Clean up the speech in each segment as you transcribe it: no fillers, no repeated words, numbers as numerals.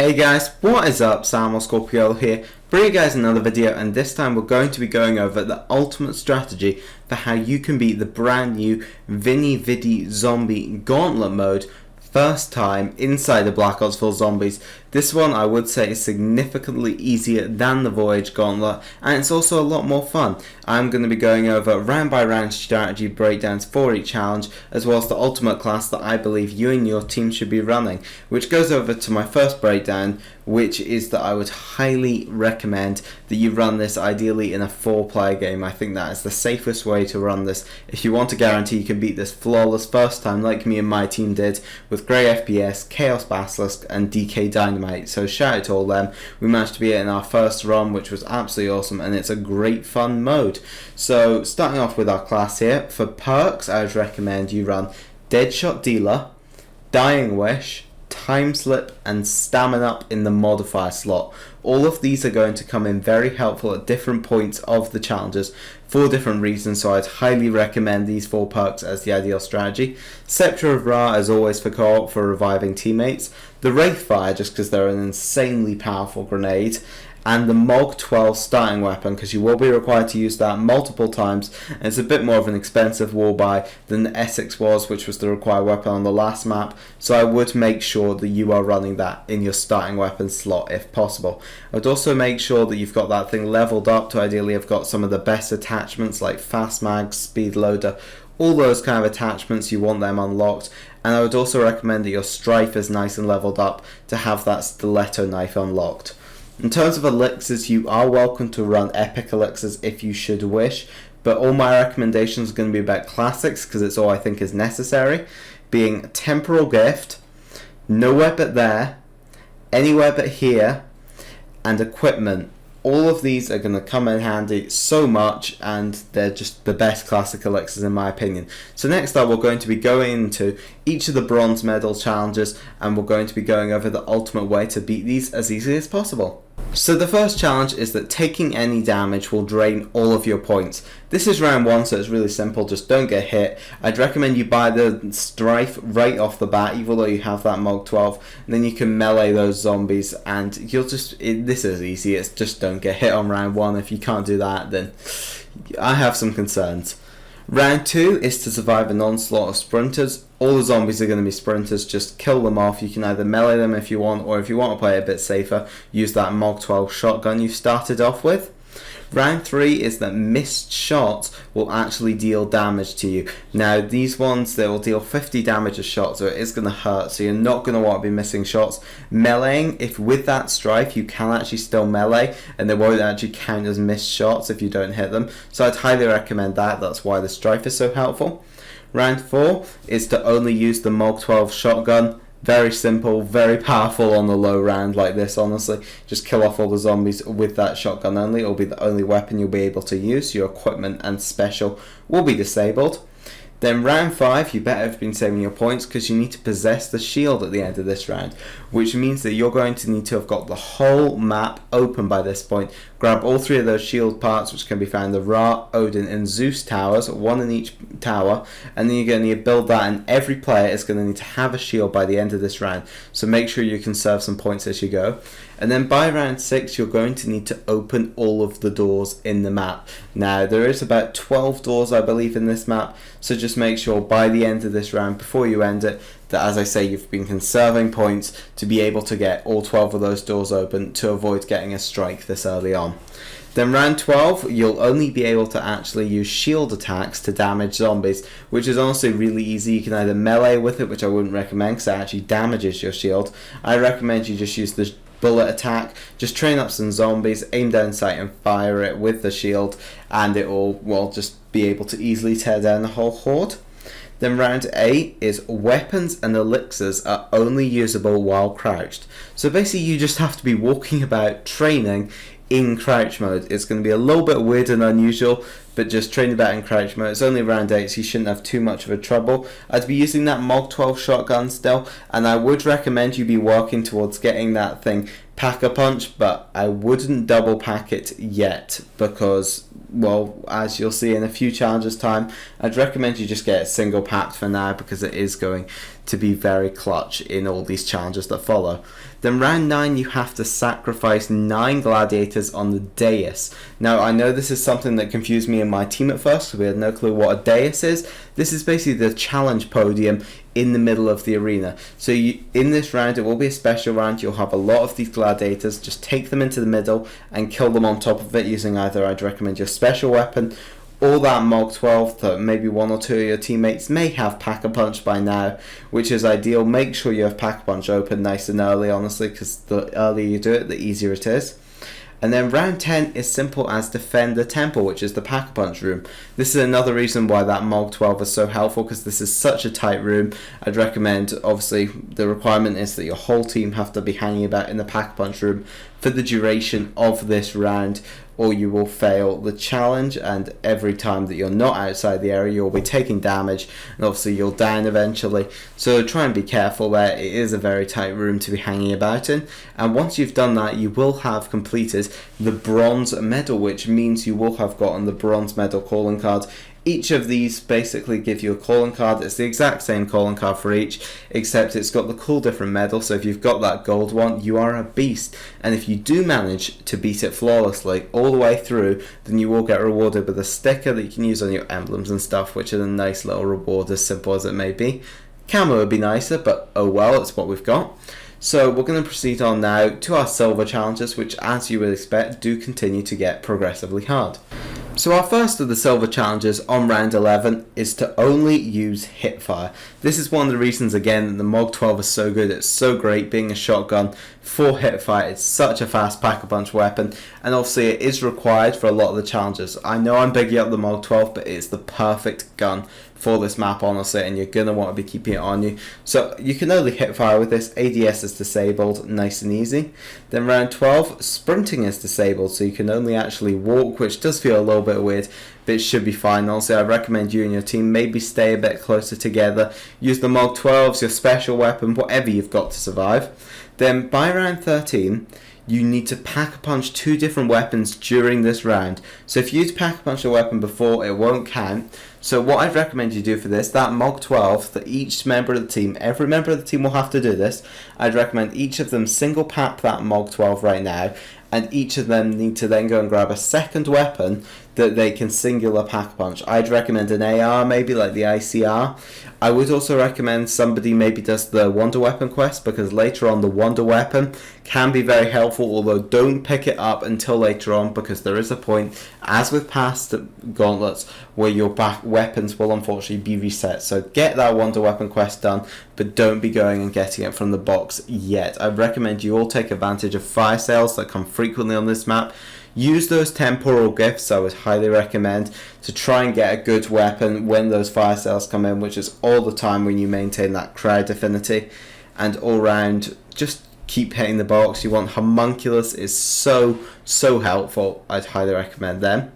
Hey guys, what is up? Sam or Scorpio here, bring you guys another video, and this time we're going to be going over the ultimate strategy for how you can beat the brand new Veni, Vidi Zombie Gauntlet mode first time inside the Black Ops 4 Zombies. This one I would say is significantly easier than the Voyage Gauntlet, and it's also a lot more fun. I'm going to be going over round by round strategy breakdowns for each challenge, as well as the ultimate class that I believe you and your team should be running, which goes over to my first breakdown, which is that I would highly recommend that you run this ideally in a 4-player game. I think that is the safest way to run this if you want to guarantee you can beat this flawless first time like me and my team did with Grey FPS, Chaos Basilisk and DK Dynamite. So shout out to all them. We managed to beat it in our first run, which was absolutely awesome, and it's a great fun mode. So starting off with our class here, for perks I would recommend you run Deadshot Dealer, Dying Wish, Time Slip and Stamina Up in the modifier slot. All of these are going to come in very helpful at different points of the challenges for different reasons, so I'd highly recommend these 4 perks as the ideal strategy. Scepter of Ra as always for co-op for reviving teammates, the Wraithfire just because they're an insanely powerful grenade, and the Mog 12 starting weapon because you will be required to use that multiple times, and it's a bit more of an expensive wall buy than the Essex was, which was the required weapon on the last map, so I would make sure that you are running that in your starting weapon slot if possible. I would also make sure that you've got that thing leveled up to ideally have got some of the best attachments like Fast Mag, Speed Loader, all those kind of attachments, you want them unlocked. And I would also recommend that your Strife is nice and leveled up to have that Stiletto knife unlocked. In terms of elixirs, you are welcome to run epic elixirs if you should wish, but all my recommendations are going to be about classics because it's all I think is necessary, being Temporal Gift, Nowhere But There, Anywhere But Here, and Equipment. All of these are going to come in handy so much, and they're just the best classic elixirs in my opinion. So next up we're going to be going into each of the bronze medal challenges, and we're going to be going over the ultimate way to beat these as easily as possible. So the first challenge is that taking any damage will drain all of your points. This is round 1, so it's really simple, just don't get hit. I'd recommend you buy the Strife right off the bat, even though you have that Mog 12, and then you can melee those zombies, and you'll just, this is easy, it's just don't get hit on round 1. If you can't do that, then I have some concerns. Round 2 is to survive an onslaught of sprinters. All the zombies are going to be sprinters, just kill them off. You can either melee them if you want, or if you want to play a bit safer, use that Mog 12 shotgun you started off with. Round 3 is that missed shots will actually deal damage to you. Now these ones, they will deal 50 damage a shot, so it is going to hurt, so you're not going to want to be missing shots. Meleeing, if with that Strife you can actually still melee, and they won't actually count as missed shots if you don't hit them, so I'd highly recommend that. That's why the Strife is so helpful. Round 4 is to only use the Mog 12 shotgun. Very simple, very powerful on the low round like this, honestly. Just kill off all the zombies with that shotgun only. It'll be the only weapon you'll be able to use. Your equipment and special will be disabled. Then round 5, you better have been saving your points because you need to possess the shield at the end of this round, which means that you're going to need to have got the whole map open by this point. Grab all 3 of those shield parts, which can be found in the Ra, Odin and Zeus towers, 1 in each tower, and then you're going to need to build that, and every player is going to need to have a shield by the end of this round, so make sure you conserve some points as you go. And then by round 6 you're going to need to open all of the doors in the map. Now there is about 12 doors I believe in this map, so just make sure by the end of this round, before you end it, that as I say you've been conserving points to be able to get all 12 of those doors open to avoid getting a strike this early on. Then round 12, you'll only be able to actually use shield attacks to damage zombies, which is honestly really easy. You can either melee with it, which I wouldn't recommend because it actually damages your shield. I recommend you just use the bullet attack. Just train up some zombies, aim down sight and fire it with the shield, and it will just be able to easily tear down the whole horde. Then round 8 is weapons and elixirs are only usable while crouched. So basically you just have to be walking about training in crouch mode. It's going to be a little bit weird and unusual, but just train about in crouch mode. It's only round 8, so you shouldn't have too much of a trouble. I'd be using that Mog 12 shotgun still, and I would recommend you be working towards getting that thing Pack-a-Punch, but I wouldn't double pack it yet because, well, as you'll see in a few challenges time, I'd recommend you just get it single packed for now because it is going to be very clutch in all these challenges that follow. Then round 9 you have to sacrifice 9 gladiators on the dais. Now I know this is something that confused me and my team at first, so we had no clue what a dais is. This is basically the challenge podium in the middle of the arena. So in this round, it will be a special round. You'll have a lot of these gladiators. Just take them into the middle and kill them on top of it using either, I'd recommend, your special weapon or that Mog 12 that maybe one or two of your teammates may have Pack-a-Punch by now, which is ideal. Make sure you have Pack-a-Punch open nice and early, honestly, because the earlier you do it, the easier it is. And then round 10 is simple as defend the temple, which is the Pack-a-Punch room. This is another reason why that Mog 12 is so helpful, because this is such a tight room. I'd recommend, obviously, the requirement is that your whole team have to be hanging about in the Pack-a-Punch room for the duration of this round, or you will fail the challenge, and every time that you're not outside the area you'll be taking damage, and obviously you'll down eventually. So try and be careful there. It is a very tight room to be hanging about in, and once you've done that you will have completed the bronze medal, which means you will have gotten the bronze medal calling card. Each of these basically give you a calling card. It's the exact same calling card for each, except it's got the cool different medal. So if you've got that gold one, you are a beast. And if you do manage to beat it flawlessly all the way through, then you will get rewarded with a sticker that you can use on your emblems and stuff, which is a nice little reward, as simple as it may be. Camo would be nicer, but oh well, it's what we've got. So we're going to proceed on now to our silver challenges, which, as you would expect, do continue to get progressively hard. So our first of the silver challenges on round 11 is to only use hipfire. This is one of the reasons, again, that the Mog 12 is so good. It's so great being a shotgun for hipfire. It's such a fast Pack-a-Punch weapon, and obviously it is required for a lot of the challenges. I know I'm bigging up the Mog 12, but it's the perfect gun for this map, honestly, and you're going to want to be keeping it on you. So you can only hipfire with this. ADS is disabled, nice and easy. Then round 12, sprinting is disabled, so you can only actually walk, which does feel a little bit weird, but it should be fine. Also, I recommend you and your team maybe stay a bit closer together. Use the Mog 12s, your special weapon, whatever you've got to survive. Then by round 13, you need to Pack-a-Punch 2 different weapons during this round. So if you Pack-a-Punch a weapon before, it won't count. So what I'd recommend you do for this, that Mog 12, that each member of the team, every member of the team will have to do this. I'd recommend each of them single pack that Mog 12 right now, and each of them need to then go and grab a second weapon that they can singular Pack-a-Punch. I'd recommend an AR, maybe like the ICR. I would also recommend somebody maybe does the Wonder Weapon quest, because later on the Wonder Weapon can be very helpful, although don't pick it up until later on, because there is a point, as with past gauntlets, where your weapons will unfortunately be reset. So get that Wonder Weapon quest done, but don't be going and getting it from the box yet. I recommend you all take advantage of fire sales that come frequently on this map. Use those temporal gifts, I would highly recommend, to try and get a good weapon when those fire sales come in, which is all the time when you maintain that crowd affinity. And all round, just keep hitting the box. You want homunculus, is so helpful. I'd highly recommend them.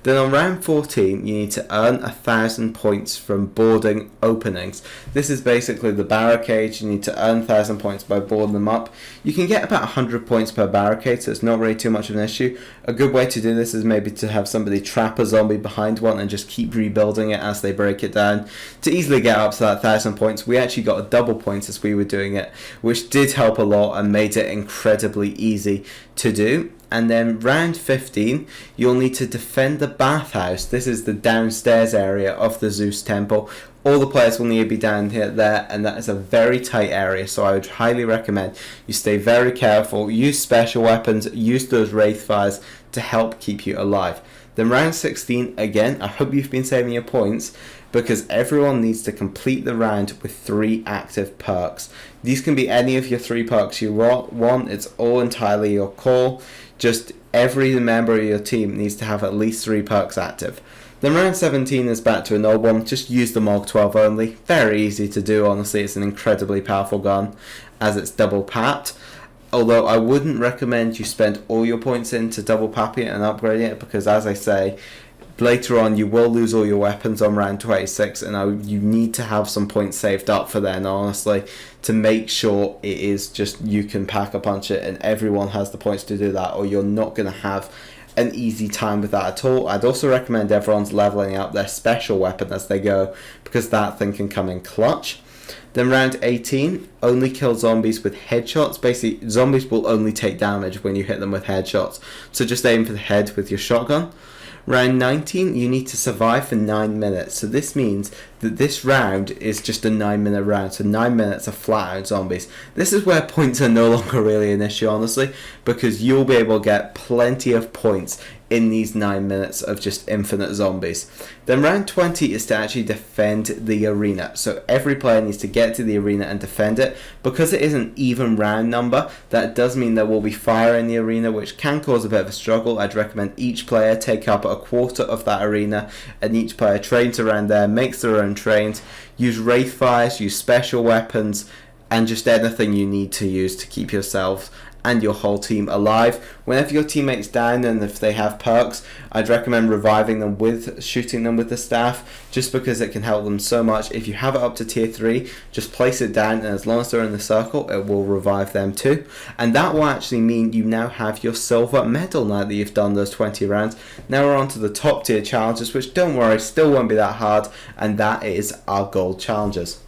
Then on round 14, you need to earn 1,000 points from boarding openings. This is basically the barricades. You need to earn 1,000 points by boarding them up. You can get about 100 points per barricade, so it's not really too much of an issue. A good way to do this is maybe to have somebody trap a zombie behind one and just keep rebuilding it as they break it down. To easily get up to that 1,000 points, we actually got a double points as we were doing it, which did help a lot and made it incredibly easy to do. And then round 15, you'll need to defend the bathhouse. This is the downstairs area of the Zeus temple. All the players will need to be down here, there, and that is a very tight area, so I would highly recommend you stay very careful, use special weapons, use those wraith fires to help keep you alive. Then round 16, again, I hope you've been saving your points, because everyone needs to complete the round with 3 active perks. These can be any of your 3 perks you want. It's all entirely your call. Just every member of your team needs to have at least 3 perks active. Then round 17 is back to an old one. Just use the Mog 12 only. Very easy to do, honestly. It's an incredibly powerful gun as it's double papped. Although I wouldn't recommend you spend all your points into double papping it and upgrading it, because as I say, later on you will lose all your weapons on round 26, and you need to have some points saved up for then, honestly, to make sure it is just you can pack a punch it and everyone has the points to do that, or you're not going to have an easy time with that at all. I'd also recommend everyone's leveling up their special weapon as they go, because that thing can come in clutch. Then round 18, only kill zombies with headshots. Basically, zombies will only take damage when you hit them with headshots, so just aim for the head with your shotgun. Round 19, you need to survive for 9 minutes. So this means that this round is just a 9-minute round. So 9 minutes of flat out zombies. This is where points are no longer really an issue, honestly, because you'll be able to get plenty of points in these 9 minutes of just infinite zombies. Then round 20 is to actually defend the arena. So every player needs to get to the arena and defend it. Because it is an even round number, that does mean there will be fire in the arena, which can cause a bit of a struggle. I'd recommend each player take up a quarter of that arena, and each player trains around there, makes their own trains, use wraith fires, use special weapons, and just anything you need to use to keep yourselves and your whole team alive. Whenever your teammate's down and if they have perks, I'd recommend reviving them with shooting them with the staff, just because it can help them so much. If you have it up to tier 3, just place it down, and as long as they're in the circle, it will revive them too. And that will actually mean you now have your silver medal now that you've done those 20 rounds. Now we're on to the top tier challenges, which, don't worry, still won't be that hard, and that is our gold challenges.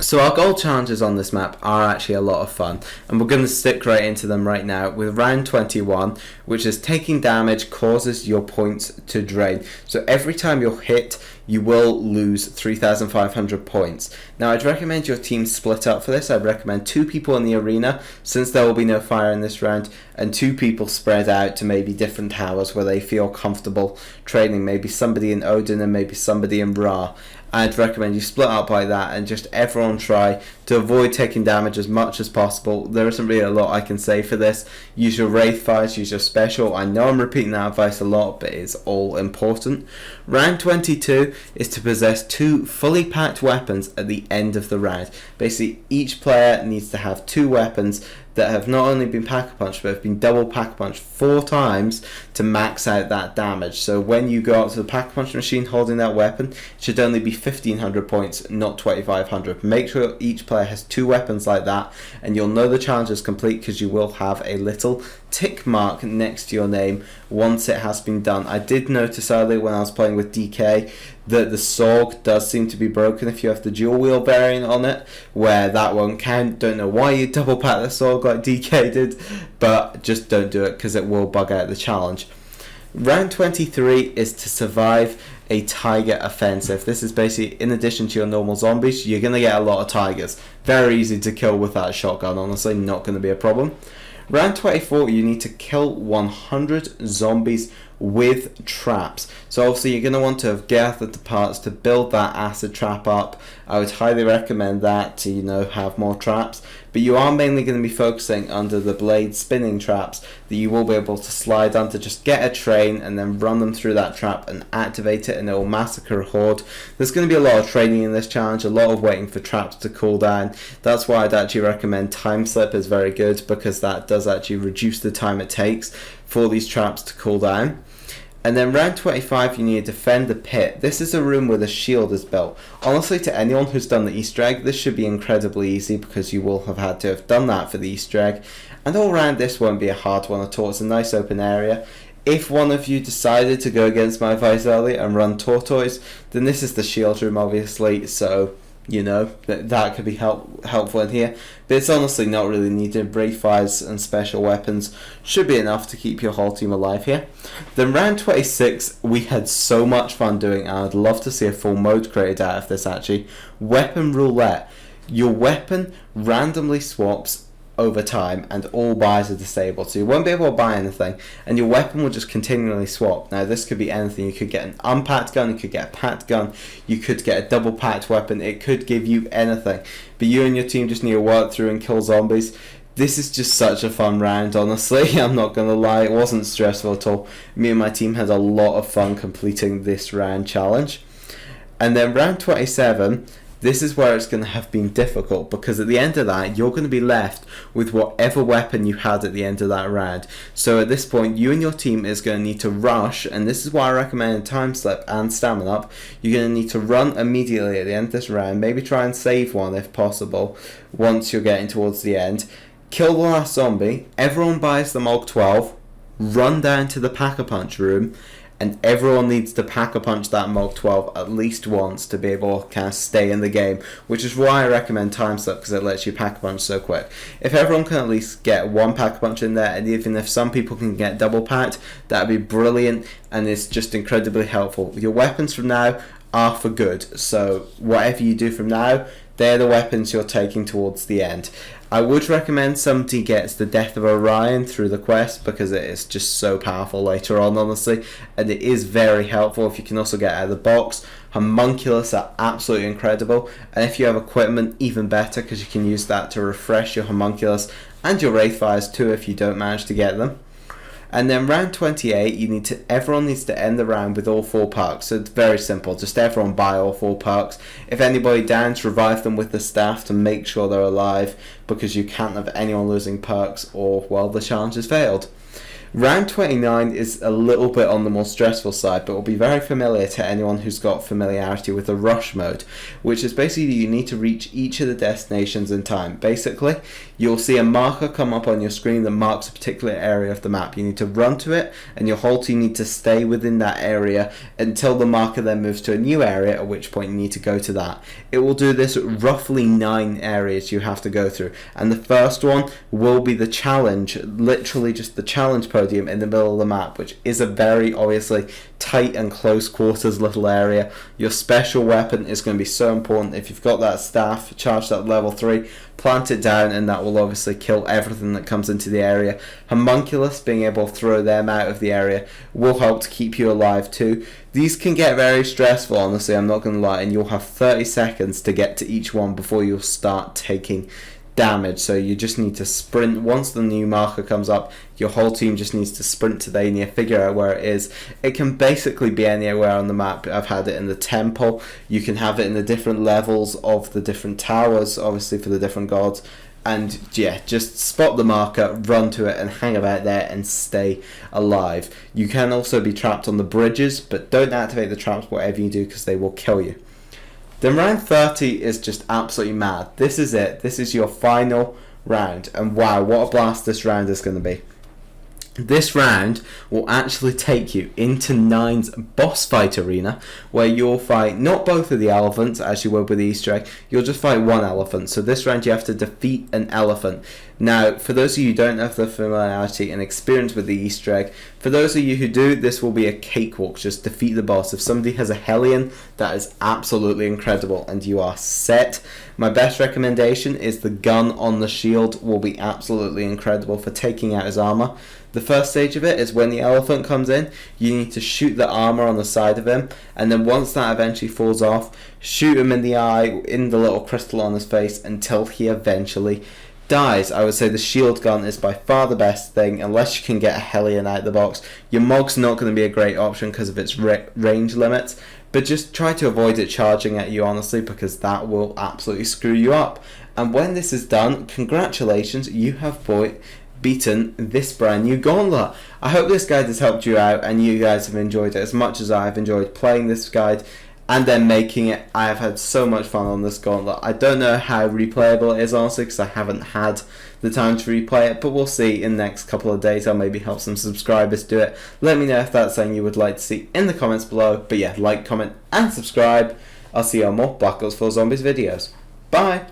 So our gold challenges on this map are actually a lot of fun, and we're going to stick right into them right now with round 21, which is taking damage causes your points to drain. So every time you're hit, you will lose 3,500 points. Now I'd recommend your team split up for this. I'd recommend 2 people in the arena, since there will be no fire in this round, and 2 people spread out to maybe different towers where they feel comfortable training. Maybe somebody in Odin and maybe somebody in Ra. I'd recommend you split up like that, and just everyone try to avoid taking damage as much as possible. There isn't really a lot I can say for this. Use your wraith fires, use your special. I know I'm repeating that advice a lot, but it's all important. Round 22 is to possess 2 fully packed weapons at the end of the round. Basically, each player needs to have 2 weapons that have not only been pack-a-punch but have been double pack-a-punch 4 times to max out that damage. So when you go up to the pack-a-punch machine holding that weapon, it should only be 1,500 points, not 2,500. Make sure each player has 2 weapons like that, and you'll know the challenge is complete because you will have a little tick mark next to your name once it has been done. I did notice earlier when I was playing with DK that the SOG does seem to be broken if you have the dual wheel variant on it, where that won't count. Don't know why you double pack the SOG like DK did, but just don't do it because it will bug out the challenge. Round 23 is to survive a tiger offensive. This is basically, in addition to your normal zombies, you're going to get a lot of tigers. Very easy to kill with that shotgun, honestly, not going to be a problem. Round 24, you need to kill 100 zombies with traps. So obviously you're going to want to have gathered the parts to build that acid trap up. I would highly recommend that to, have more traps. But you are mainly going to be focusing under the blade spinning traps that you will be able to slide onto. Just get a train and then run them through that trap and activate it, and it will massacre a horde. There's going to be a lot of training in this challenge, a lot of waiting for traps to cool down. That's why I'd actually recommend Time Slip is very good, because that does actually reduce the time it takes for these traps to cool down. And then round 25, you need to defend the pit. This is a room where the shield is built. Honestly, to anyone who's done the Easter egg, this should be incredibly easy, because you will have had to have done that for the Easter egg. And all round, this won't be a hard one at all. It's a nice open area. If one of you decided to go against my advice earlier and run Tortoise, then this is the shield room, obviously, so that could be helpful in here. But it's honestly not really needed. Wraith fires and special weapons should be enough to keep your whole team alive here. Then round 26, we had so much fun doing, and I'd love to see a full mode created out of this actually. Weapon roulette. Your weapon randomly swaps over time, and all buys are disabled, so you won't be able to buy anything, and your weapon will just continually swap. Now this could be anything. You could get an unpacked gun, you could get a packed gun, you could get a double packed weapon. It could give you anything, but you and your team just need to work through and kill zombies. This is just such a fun round, honestly. I'm not gonna lie, it wasn't stressful at all. Me and my team had a lot of fun completing this round challenge. And then round 27 this is where it's going to have been difficult, because at the end of that, you're going to be left with whatever weapon you had at the end of that round. So at this point, you and your team is going to need to rush, and this is why I recommend time slip and stamina up. You're going to need to run immediately at the end of this round, maybe try and save one if possible once you're getting towards the end. Kill the last zombie, everyone buys the Mog 12, run down to the Pack-a-Punch room, and everyone needs to Pack-a-Punch that Mog 12 at least once to be able to kind of stay in the game, which is why I recommend time slip, because it lets you Pack-a-Punch so quick. If everyone can at least get one Pack-a-Punch in there, and even if some people can get double packed, that would be brilliant, and it's just incredibly helpful. Your weapons from now are for good, so whatever you do from now, they're the weapons you're taking towards the end. I would recommend somebody gets the Death of Orion through the quest, because it is just so powerful later on, honestly, and it is very helpful if you can also get out of the box. Homunculus are absolutely incredible, and if you have equipment, even better, because you can use that to refresh your Homunculus and your Wraithfires too if you don't manage to get them. And then round 28, everyone needs to end the round with all 4 perks. So it's very simple. Just everyone buy all 4 perks. If anybody downs, revive them with the staff to make sure they're alive, because you can't have anyone losing perks, or, well, the challenge has failed. Round 29 is a little bit on the more stressful side, but will be very familiar to anyone who's got familiarity with the rush mode, which is basically you need to reach each of the destinations in time. Basically, you'll see a marker come up on your screen that marks a particular area of the map. You need to run to it, and your whole team need to stay within that area until the marker then moves to a new area, at which point you need to go to that. It will do this roughly 9 areas you have to go through, and the first one will be the challenge, literally just the challenge podium in the middle of the map, which is a very obviously tight and close quarters little area. Your special weapon is going to be so important. If you've got that staff charged at level 3, plant it down, and that will obviously kill everything that comes into the area. Homunculus, being able to throw them out of the area, will help to keep you alive too. These can get very stressful, honestly, I'm not going to lie, and you'll have 30 seconds to get to each one before you'll start taking damage. So you just need to sprint. Once the new marker comes up, your whole team just needs to sprint to the area, figure out where it is. It can basically be anywhere on the map. I've had it in the temple, you can have it in the different levels of the different towers, obviously for the different gods. And yeah, just spot the marker, run to it, and hang about there and stay alive. You can also be trapped on the bridges, but don't activate the traps whatever you do, because they will kill you. Then round 30 is just absolutely mad. This is it. This is your final round. And wow, what a blast this round is going to be. This round will actually take you into 9's boss fight arena, where you'll fight not both of the elephants as you would with the Easter egg. You'll just fight one elephant. So this round you have to defeat an elephant. Now, for those of you who don't have the familiarity and experience with the Easter egg, for those of you who do, this will be a cakewalk. Just defeat the boss. If somebody has a Hellion, that is absolutely incredible, and you are set. My best recommendation is the gun on the shield will be absolutely incredible for taking out his armor. The first stage of it is when the elephant comes in, you need to shoot the armor on the side of him, and then once that eventually falls off, shoot him in the eye, in the little crystal on his face, until he eventually dies. I would say the shield gun is by far the best thing, unless you can get a Hellion out of the box. Your Mog's not going to be a great option because of its range limits, but just try to avoid it charging at you, honestly, because that will absolutely screw you up. And when this is done, congratulations, you have beaten this brand new gauntlet. I hope this guide has helped you out and you guys have enjoyed it as much as I have enjoyed playing this guide and then making it. I have had so much fun on this gauntlet. I don't know how replayable it is, honestly, because I haven't had the time to replay it, but we'll see in the next couple of days. I'll maybe help some subscribers do it. Let me know if that's something you would like to see in the comments below. But yeah, like, comment and subscribe. I'll see you on more Black Ops 4 Zombies videos. Bye!